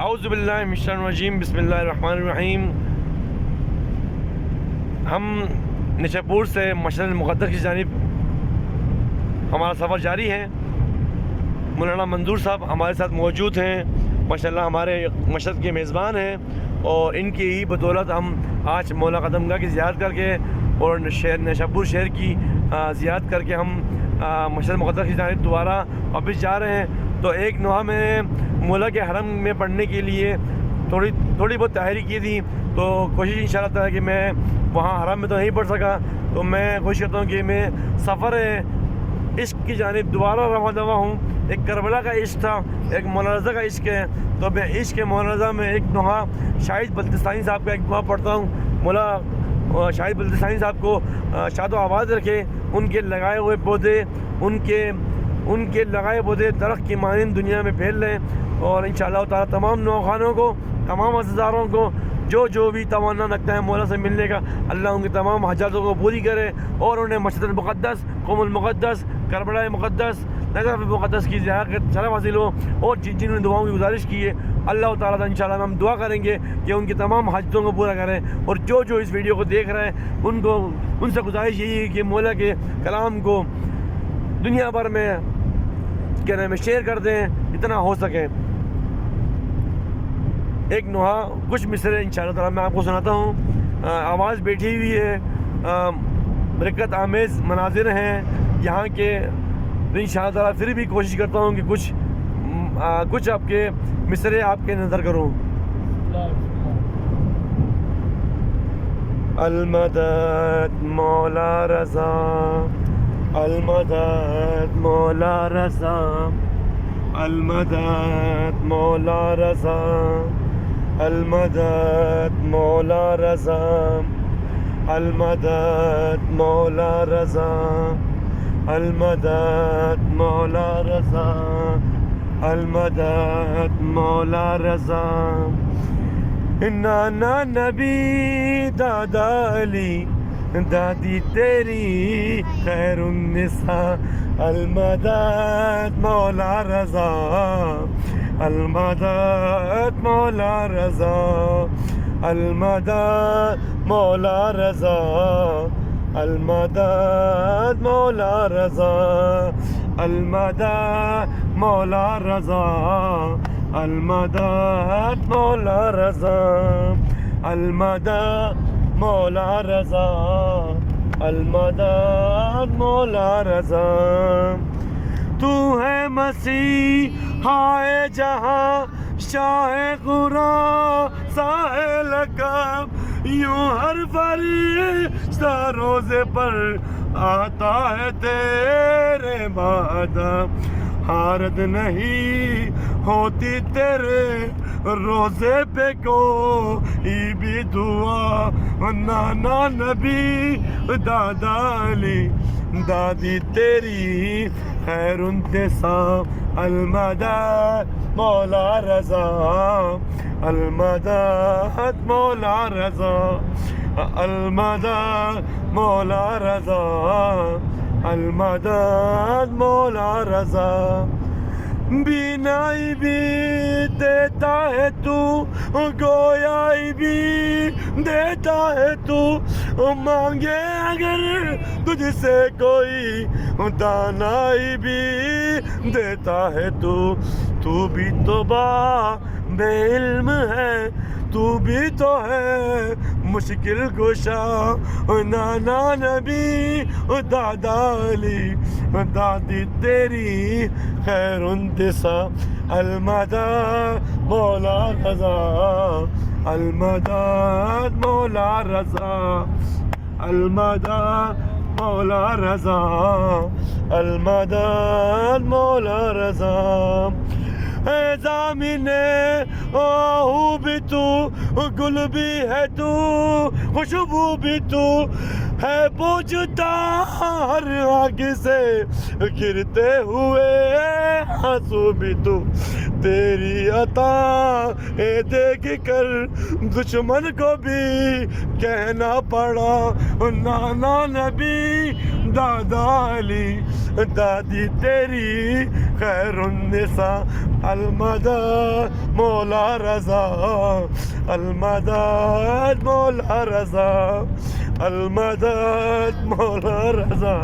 اعوذ باللہ من الشیطان الرجیم، بسم اللہ الرحمن الرحیم۔ ہم نیشا پور سے مشرق المقدس کی جانب ہمارا سفر جاری ہے۔ مولانا منظور صاحب ہمارے ساتھ موجود ہیں، ماشاءاللہ ہمارے مشرق کے میزبان ہیں، اور ان کی ہی بدولت ہم آج مولا قدم گاہ کی زیارت کر کے اور نیشا پور شہر کی زیارت کر کے ہم مشرق مقدس کی جانب دوبارہ واپس جا رہے ہیں۔ تو ایک نوحہ میں نے مولا کے حرم میں پڑھنے کے لیے تھوڑی بہت تیاری کی تھی، تو کوشش انشاءاللہ تعالیٰ کہ میں وہاں حرم میں تو نہیں پڑھ سکا، تو میں کوشش کرتا ہوں کہ میں سفر عشق کی جانب دوبارہ رواں دوا ہوں۔ ایک کربلا کا عشق تھا، ایک مولانا رضا کا عشق ہے، تو میں عشق مولانا رضا میں ایک نوحہ شاہد بلتستانی صاحب کا ایک نوحہ پڑھتا ہوں۔ مولا شاہد بلتستانی صاحب کو شاد و آباد رکھے، ان کے لگائے ہوئے پودے ان کے لگائے پودے درخت کی مانند دنیا میں پھیل رہے ہیں، اور انشاءاللہ تعالیٰ تمام نوخانوں کو، تمام عزیزداروں کو جو بھی تمنا رکھتا ہے مولا سے ملنے کا، اللہ ان کی تمام حاجاتوں کو پوری کرے، اور انہیں مسجد المقدس، قم المقدس، کربلا مقدس، نجف المقدس کی زیارت کا شرف حاصل ہو، اور جنہوں نے دعاؤں کی گزارش کی ہے اللہ تعالیٰ سے انشاءاللہ ہم دعا کریں گے کہ ان کی تمام حاجتوں کو پورا کریں۔ اور جو اس ویڈیو کو دیکھ رہے ہیں ان سے گزارش یہی ہے کہ مولا کے کلام کو دنیا بھر میں شیئر کر دیں جتنا ہو سکے۔ ایک نوحہ کچھ مصرے انشاءاللہ تعالیٰ میں آپ کو سناتا ہوں۔ آواز بیٹھی ہوئی ہے، برکت آمیز مناظر ہیں یہاں کے، انشاءاللہ تعالیٰ پھر بھی کوشش کرتا ہوں کہ کچھ آپ کے مصرے آپ کے نظر کروں۔ المدد مولا رضا، المدد مولا رضا، المدد مولا رضا، المدد مولا رضا، المدد مولا رضا، المدد مولا رضا، المدد مولا رضا۔ نانا نبی دادا علی دادی تیری خیر النساء، المدد مولا رضا، المدد مولا رضا، المدد مولا رضا، المدد مولا رضا، المدد مولا رضا، المدد مولا رضا، المدد مولا رضا، المدد مولا رضا۔ تو ہے مسیحائے جہاں، شاہ قرآن، سائے لقب، یوں ہر فرشتہ روزے پر آتا ہے تیرے مادام، حارت نہیں ہوتی تیرے روزے پہ کوئی بھی دعا۔ نانا نبی دادا علی دادی تیری خیر انتساب، المدد مولا رضا، المدد مولا رضا، المدد مولا رضا، المدد مولا رضا۔ بینائی بھی دیتا ہے تو، گویائی بھی دیتا ہے تو، مانگے اگر تجھ سے کوئی، دانائی بھی دیتا ہے تو بھی تو بے علم ہے، تو بھی تو ہے مشکل کشا۔ نانا نبی دادا علی دادی تیری خیر انتساب، المدد مولا رضا، المدد مولا رضا، المدد مولا رضا، المدد مولا رضا۔ اے زمین آہو بھی تو، گل بھی ہے تو، خوشبو بھی تو ہے، پوچھتا ہر آگ سے گرتے ہوئے آنسو بھی تو، تیری عطا دیکھ کر دشمن کو بھی کہنا پڑا۔ نانا نبی دادا علی دادی تیری خیر النساء المدد مولا رضا المدد مولا رضا المدد مولا رضا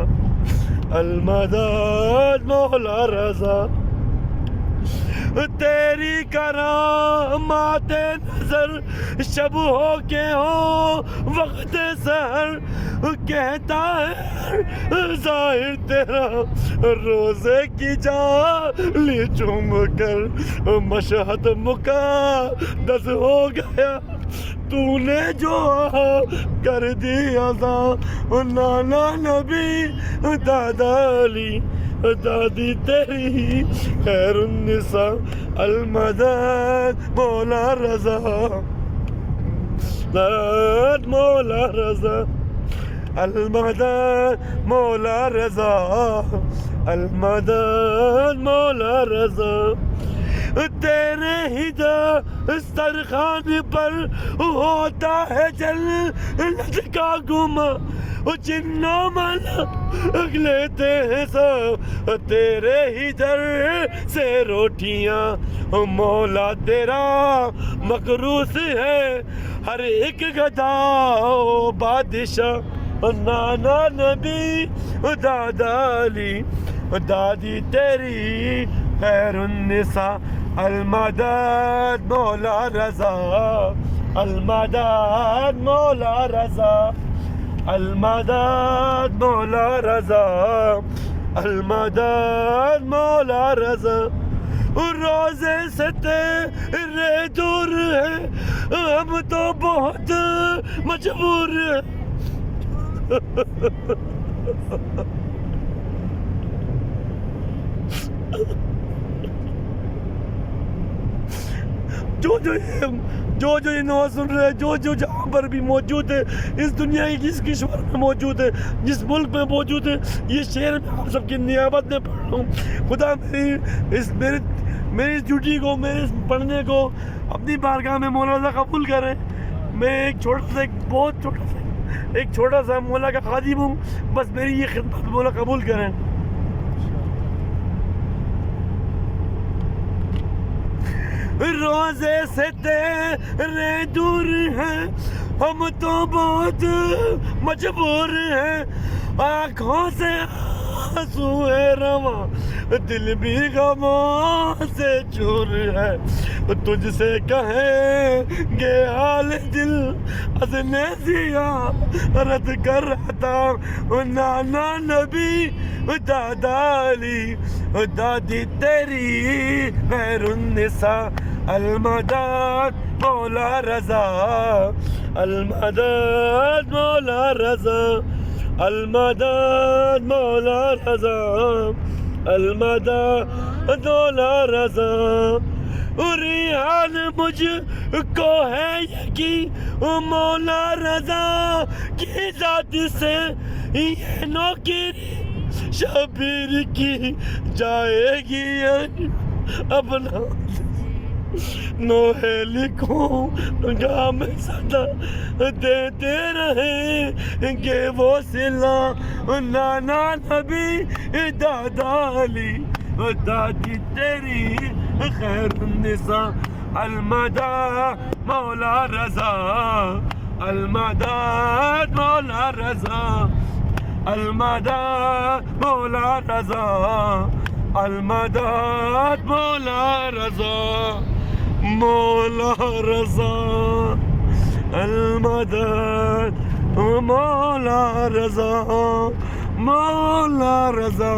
المدد مولا رضا تیری کرامات نظر شب ہو کے ہو وقت سحر کہتا ہے ظاہر تیرا روزے کی جالی چوم کر مشہد مقدس ہو گیا تو نے جو کر دیا تھا نانا نبی دادا علی دادی تیری خیر النساء المدد مولا رضا مولا رضا المدد مولا رضا المدد مولا رضا تیرے ہی دسترخوان پر ہوتا ہے جنت کا گما جنوں ملک لیتے ہیں سب تیرے ہی در سے روٹیاں مولا تیرا مقروض ہے ہر ایک گدا بادشاہ نانا نبی دادا علی دادی تیری خیر النساء المدد مولا رضا المدد مولا رضا المدد مولا رضا المدد مولا رضا روزے سے تیرے دور ہے ہم تو بہت مجبور ہیں جو یہ نواز سن رہے ہیں جو جہاں پر بھی موجود ہے اس دنیا کی جس کشور میں موجود ہے جس ملک میں موجود ہے یہ شعر میں آپ سب کی نیابت میں پڑھ رہا ہوں خدا میری اس ڈیوٹی کو میرے اس پڑھنے کو اپنی بارگاہ میں مولانا قبول کریں میں ایک چھوٹا سا مولا کا خادم ہوں بس میری یہ خدمت مولا قبول کریں روزے سے تیرے دور ہیں ہم تو بہت مجبور ہیں آنکھوں سے آنسو ہے رواں دل بھی غموں سے چور ہے تجھ سے کہیں گے حال دل ازنے زیارت کر رہا تھا نانا نبی دادا علی دادی تیری خیر النساء المدد مولا رضا المدد مولا رضا المدد مولا رضا المدد مولا رضا ریحان مجھ کو ہے یقین مولا رضا کی ذات سے یہ نوکری شبیر کی جائے گی اپنا نوحے لکھوں گا میں صدا دیتے رہیں گے وہ صلہ نانا نبی دادا علی دادی تیری خیر النساء المدد مولا رضا المدد مولا رضا المدد مولا رضا المدد مولا رضا مولا رضا المدد مولا رضا مولا رضا